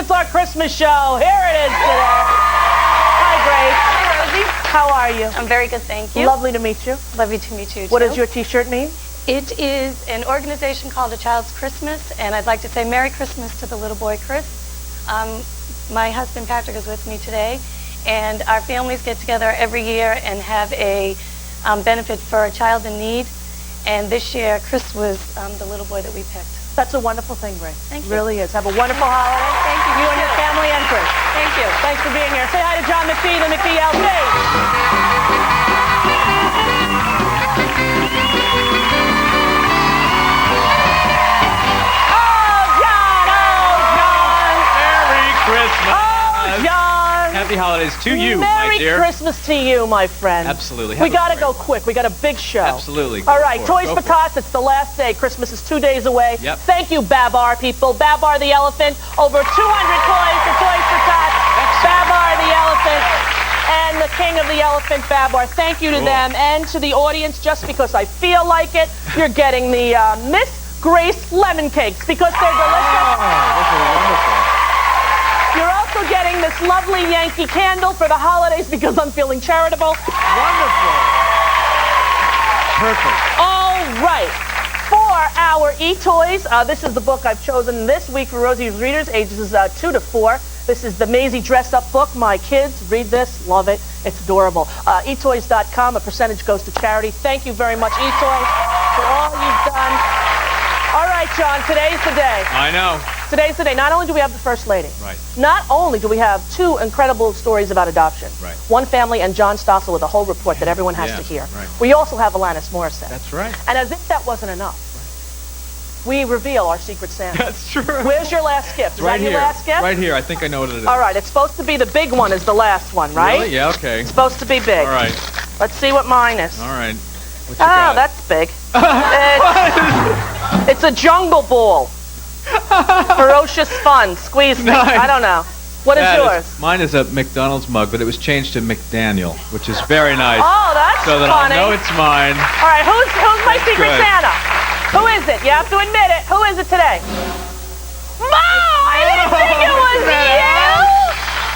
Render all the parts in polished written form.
It's our Christmas show. Here it is today. Hi, Grace. Hi, Rosie. How are you? I'm very good, thank you. Lovely to meet you. Lovely to meet you, too. What does your T-shirt mean? It is an organization called A Child's Christmas, and I'd like to say Merry Christmas to the little boy, Chris. My husband, Patrick, is with me today, and our families get together every year and have a benefit for a child in need. And this year, Chris was the little boy that we picked. That's a wonderful thing, Grace. Thank you. It really is. Have a wonderful holiday. Thank you. You and your family and Chris. Thank you. Thanks for being here. Say hi to John McPhee, the McPhee LP. Happy holidays to you, my dear. Merry Christmas to you, my friend. Absolutely. We got to go quick. We got a big show. Absolutely. All right, Toys for Tots. It's the last day. Christmas is 2 days away. Yep. Thank you, Babar people. Babar the elephant. Over 200 toys for Toys for Tots. Babar the elephant. And the king of the elephant, Babar. Thank you to them and to the audience. Just because I feel like it, you're getting the Miss Grace lemon cakes because they're delicious. Oh, those are wonderful. You're also getting this lovely Yankee candle for the holidays because I'm feeling charitable. Wonderful. Perfect. All right. For our e-toys, this is the book I've chosen this week for Rosie's readers, ages 2 to 4. This is the Maisie dress-up book. My kids read this, love it. It's adorable. Etoys.com, a percentage goes to charity. Thank you very much, eToys, for all you've done. All right, John, today's the day. I know. Today's the day. Not only do we have the First Lady, Right. not only do we have 2 incredible stories about adoption, Right. one family and John Stossel with a whole report that everyone has to hear. Right. We also have Alanis Morissette. That's right. And as if that wasn't enough, we reveal our Secret Santa. That's true. Where's your last gift? Is right that your here. last gift? Right here. I think I know what it is. All right, it's supposed to be the big one is the last one, right? Really? Yeah, okay. It's supposed to be big. All right. Let's see what mine is. All right. What you Oh, got? that's big. It's a jungle ball. Ferocious fun. Squeeze things. Nice. I don't know. What is yours? Mine is a McDonald's mug, but it was changed to McDaniel, which is very nice. Oh, that's so that funny. I know it's mine. All right, who's my That's Secret good. Santa? Who is it? You have to admit it. Who is it today? Mom! I didn't think it was you!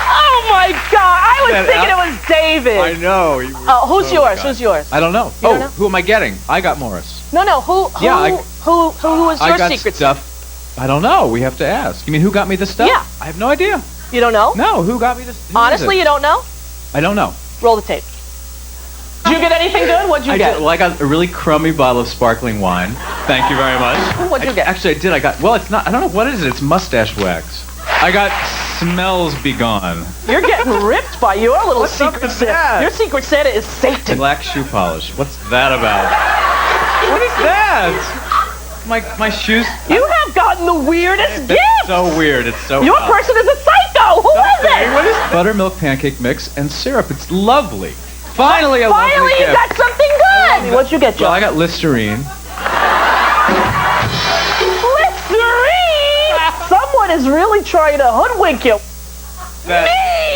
Oh my God! I was thinking it was David. I know. Who's yours? God. Who's yours? I don't know. You don't know? Who am I getting? I got Morris. No. Who is I your got Secret stuff. I don't know. We have to ask. You mean who got me the stuff? Yeah. I have no idea. Santa? You don't know? No, who got me this? Honestly, you don't know? I don't know. Roll the tape. Did you get anything good? What'd you get? Well, I got a really crummy bottle of sparkling wine. Thank you very much. What'd you get? Actually, I did. I got. Well, it's not. I don't know what is it. It's mustache wax. I got Smells Be Gone. You're getting ripped by your little What's up Secret with Santa. that? Your Secret Santa is Satan. Black shoe polish. What's that about? What is that? My shoes. You have gotten the weirdest gift. It's so weird. It's so. Your odd. person is a psycho. Who is Hey, it? what is buttermilk pancake mix and syrup? It's lovely. Finally, a lovely Finally, you gift. got something good. What'd you get, Joe? Well, I got Listerine. Listerine! Someone is really trying to hoodwink you. That- Me!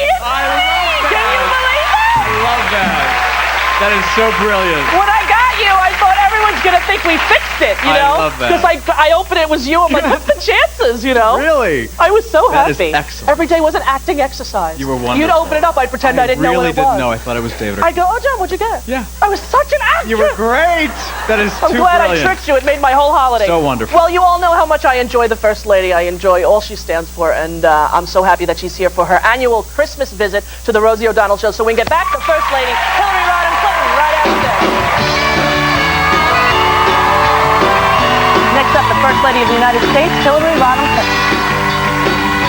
It's I me! love Can you that. believe it? I love that. That is so brilliant. When I got you, I thought everyone's going to think we fixed it, you I know? love that. Because I opened it was you. I'm like, what's the chances, you know? Really? I was so That is happy. excellent. Every day was an acting exercise. You were wonderful. You'd open it up, I'd pretend I didn't know what really it was. didn't know. I thought it was David. I go, oh, John, what'd you get? Yeah. I was such an actor. You were great. That is I'm too glad brilliant. I tricked you. It made my whole holiday. So wonderful. Well, you all know how much I enjoy the First Lady. I enjoy all she stands for, and I'm so happy that she's here for her annual Christmas visit to the Rosie O'Donnell Show. So we can get back to First Lady Hillary Rodham Clinton right after this. Next up, the First Lady of the United States, Hillary Rodham Clinton.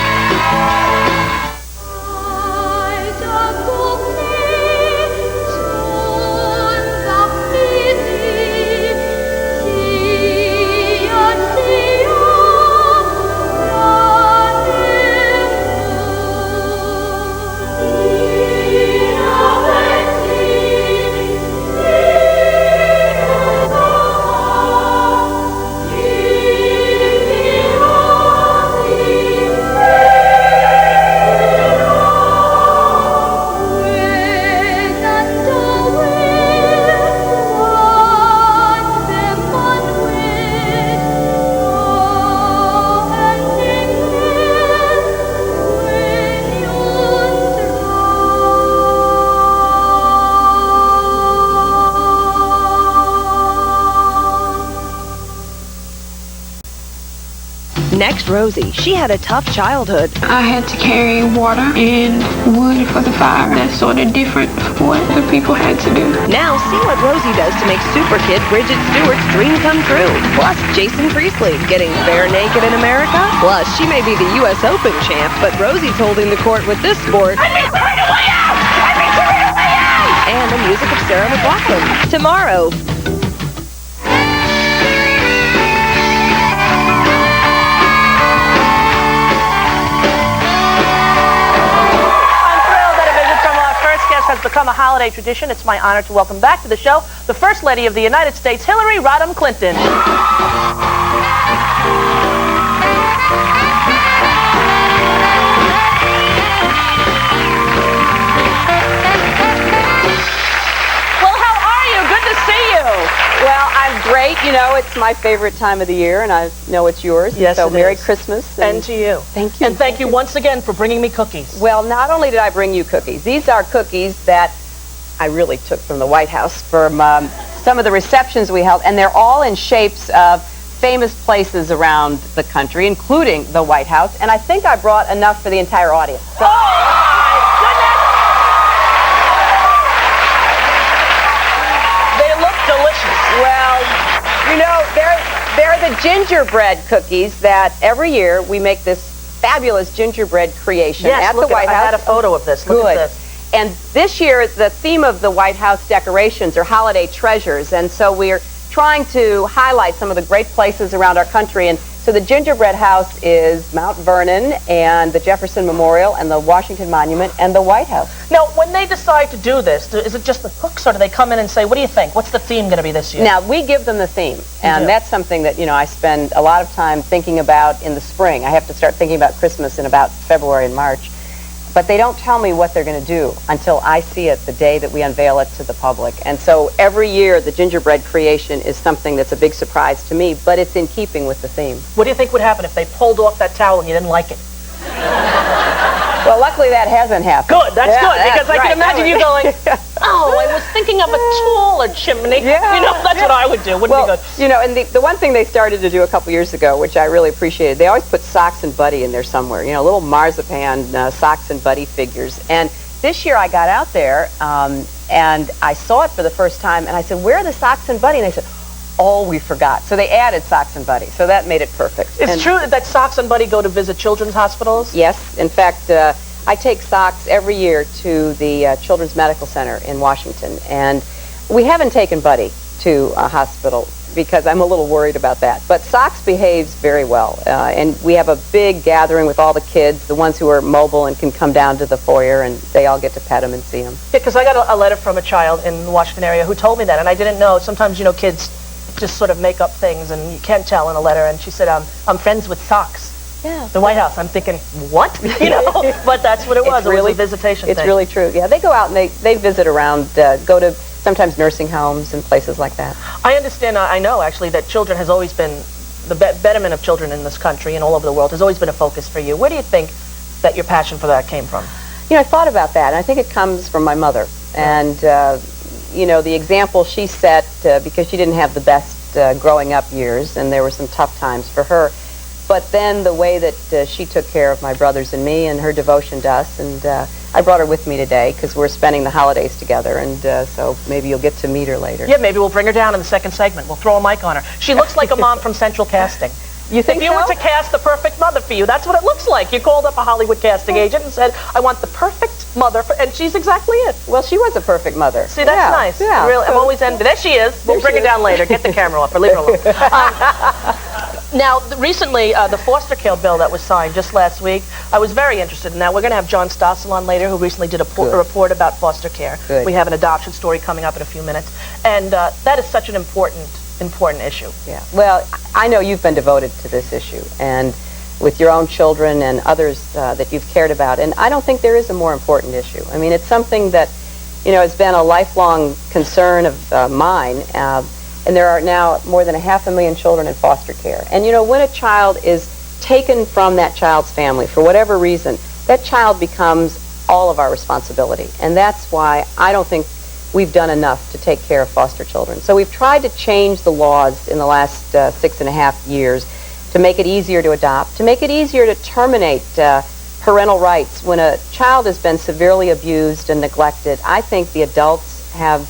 Next, Rosie. She had a tough childhood. I had to carry water and wood for the fire. That's sort of different from what the people had to do. Now, see what Rosie does to make super kid Bridget Stewart's dream come true. Plus, Jason Priestley getting bare naked in America. Plus, she may be the U.S. Open champ, but Rosie's holding the court with this sport. I mean, right away out! I mean, right away out! And the music of Sarah McLachlan. Tomorrow. Has become a holiday tradition. It's my honor to welcome back to the show the First Lady of the United States, Hillary Rodham Clinton. Well, how are you? Good to see you. Well, I'm great. You know, it's my favorite time of the year, and I know it's yours. Yes, so it Merry is. Christmas. And to you. Thank you. And thank you once again for bringing me cookies. Well, not only did I bring you cookies, these are cookies that I really took from the White House from some of the receptions we held, and they're all in shapes of famous places around the country, including the White House, and I think I brought enough for the entire audience. So, oh, my goodness! They look delicious. well, you know, they're the gingerbread cookies that every year we make this fabulous gingerbread creation Yes, at the look White I House. had a photo of this. Look Good. at this. And this year, the theme of the White House decorations are holiday treasures, and so we're trying to highlight some of the great places around our country. And so the gingerbread house is Mount Vernon and the Jefferson Memorial and the Washington Monument and the White House. Now, when they decide to do this, is it just the cooks, or do they come in and say, what do you think? What's the theme going to be this year? Now, we give them the theme, and do. that's something that, you know, I spend a lot of time thinking about in the spring. I have to start thinking about Christmas in about February and March. But they don't tell me what they're going to do until I see it the day that we unveil it to the public. And so every year, the gingerbread creation is something that's a big surprise to me, but it's in keeping with the theme. What do you think would happen if they pulled off that towel and you didn't like it? Well, luckily that hasn't happened. Good, that's Yeah, good, because I right. can imagine you going, oh, I was thinking of a taller chimney. Yeah. You know, that's what I would do. Wouldn't Well, be good. you know, and the one thing they started to do a couple years ago, which I really appreciated, they always put Socks and Buddy in there somewhere, you know, little marzipan Socks and Buddy figures. And this year I got out there and I saw it for the first time, and I said, where are the Socks and Buddy? And they said, oh, we forgot. So they added Socks and Buddy, so that made it perfect. It's And true that Socks and Buddy go to visit children's hospitals? Yes. In fact, I take Socks every year to the Children's Medical Center in Washington, and we haven't taken Buddy to a hospital because I'm a little worried about that. But Socks behaves very well, and we have a big gathering with all the kids, the ones who are mobile and can come down to the foyer, and they all get to pet him and see him. Yeah, because I got a letter from a child in the Washington area who told me that, and I didn't know. Sometimes, you know, kids just sort of make up things, and you can't tell in a letter. And she said, I'm friends with Socks. Yeah. The White House. I'm thinking, what? You know, but that's what it was. It's really, it was a visitation It's thing. really true. Yeah, they go out and they visit around, go to sometimes nursing homes and places like that. I understand, I know actually, that children has always been, the betterment of children in this country and all over the world has always been a focus for you. Where do you think that your passion for that came from? You know, I thought about that, and I think it comes from my mother. And, you know, the example she set, because she didn't have the best growing up years, and there were some tough times for her. But then the way that she took care of my brothers and me and her devotion to us, and I brought her with me today because we're spending the holidays together, and so maybe you'll get to meet her later. Yeah, maybe we'll bring her down in the second segment. We'll throw a mic on her. She looks like a mom from Central Casting. You think if you so? were to cast the perfect mother for you, that's what it looks like. You called up a Hollywood casting agent and said, I want the perfect mother, and she's exactly it. Well, she was a perfect mother. See, that's nice. Yeah. Really, I'm always envious. There she is. We'll bring her down later. Get the camera off or leave her alone. Now, recently, the foster care bill that was signed just last week, I was very interested in that. We're going to have John Stossel on later, who recently did a report about foster care. Good. We have an adoption story coming up in a few minutes. And that is such an important issue. Yeah. Well, I know you've been devoted to this issue, and with your own children and others that you've cared about, and I don't think there is a more important issue. I mean, it's something that, you know, has been a lifelong concern of mine, and there are now more than 500,000 children in foster care. And, you know, when a child is taken from that child's family for whatever reason, that child becomes all of our responsibility. And that's why I don't think we've done enough to take care of foster children. So we've tried to change the laws in the last 6.5 years to make it easier to adopt, to make it easier to terminate parental rights. When a child has been severely abused and neglected, I think the adults have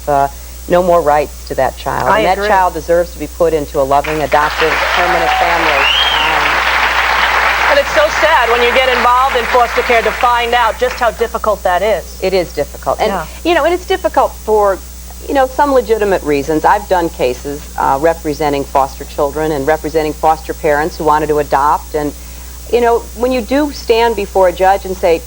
no more rights to that child. I and agree. that child deserves to be put into a loving, adoptive, permanent family. And it's so sad when you get involved in foster care to find out just how difficult that is. It is difficult. And, Yeah. and it's difficult for, some legitimate reasons. I've done cases representing foster children and representing foster parents who wanted to adopt. And, when you do stand before a judge and say,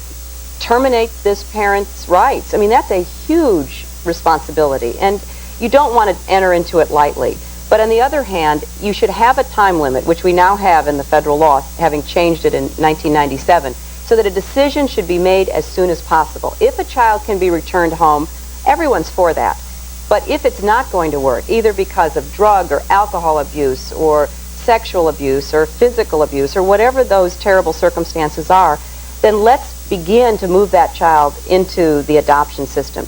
terminate this parent's rights, I mean, that's a huge responsibility. And you don't want to enter into it lightly. But on the other hand, you should have a time limit, which we now have in the federal law, having changed it in 1997, so that a decision should be made as soon as possible. If a child can be returned home, everyone's for that. But if it's not going to work, either because of drug or alcohol abuse or sexual abuse or physical abuse or whatever those terrible circumstances are, then let's begin to move that child into the adoption system.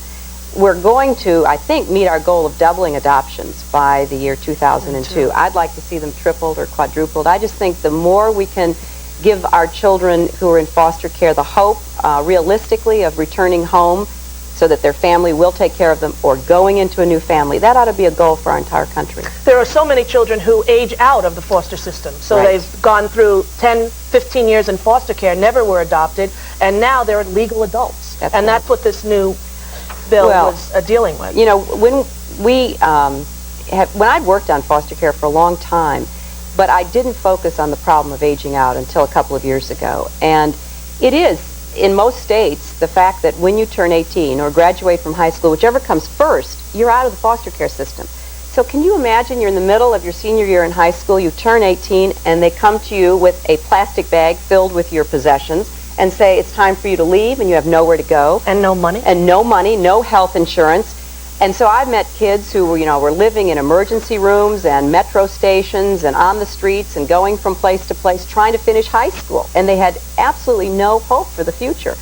We're going to, I think, meet our goal of doubling adoptions by the year 2002. I'd like to see them tripled or quadrupled. I just think the more we can give our children who are in foster care the hope, realistically, of returning home so that their family will take care of them or going into a new family, that ought to be a goal for our entire country. There are so many children who age out of the foster system. So Right. they've gone through 10, 15 years in foster care, never were adopted, and now they're legal adults. That's and right. that's what this new bill was dealing with. When when I'd worked on foster care for a long time, but I didn't focus on the problem of aging out until a couple of years ago. And it is, in most states, the fact that when you turn 18 or graduate from high school, whichever comes first, you're out of the foster care system. So can you imagine you're in the middle of your senior year in high school, you turn 18, and they come to you with a plastic bag filled with your possessions and say it's time for you to leave and you have nowhere to go. And no money. And no money, no health insurance. And so I've met kids who were living in emergency rooms and metro stations and on the streets and going from place to place trying to finish high school. And they had absolutely no hope for the future.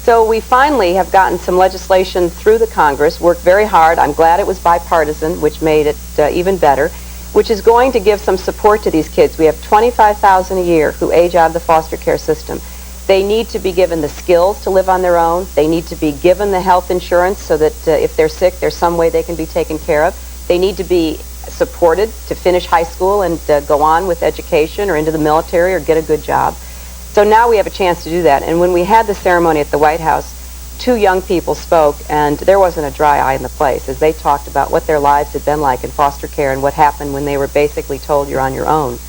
So we finally have gotten some legislation through the Congress, worked very hard. I'm glad it was bipartisan, which made it even better, which is going to give some support to these kids. We have 25,000 a year who age out of the foster care system. They need to be given the skills to live on their own. They need to be given the health insurance so that if they're sick, there's some way they can be taken care of. They need to be supported to finish high school and go on with education or into the military or get a good job. So now we have a chance to do that. And when we had the ceremony at the White House, 2 young people spoke, and there wasn't a dry eye in the place as they talked about what their lives had been like in foster care and what happened when they were basically told you're on your own.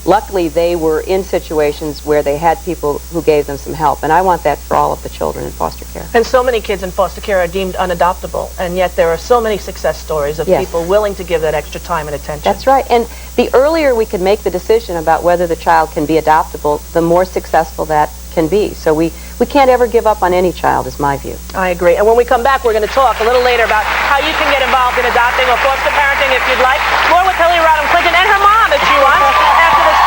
Luckily, they were in situations where they had people who gave them some help, and I want that for all of the children in foster care. And so many kids in foster care are deemed unadoptable, and yet there are so many success stories of Yes. people willing to give that extra time and attention. That's right. And the earlier we can make the decision about whether the child can be adoptable, the more successful that can be. So we can't ever give up on any child, is my view. I agree. And when we come back, we're going to talk a little later about how you can get involved in adopting or foster parenting if you'd like. More with Hillary Rodham Clinton and her mom if she wants after this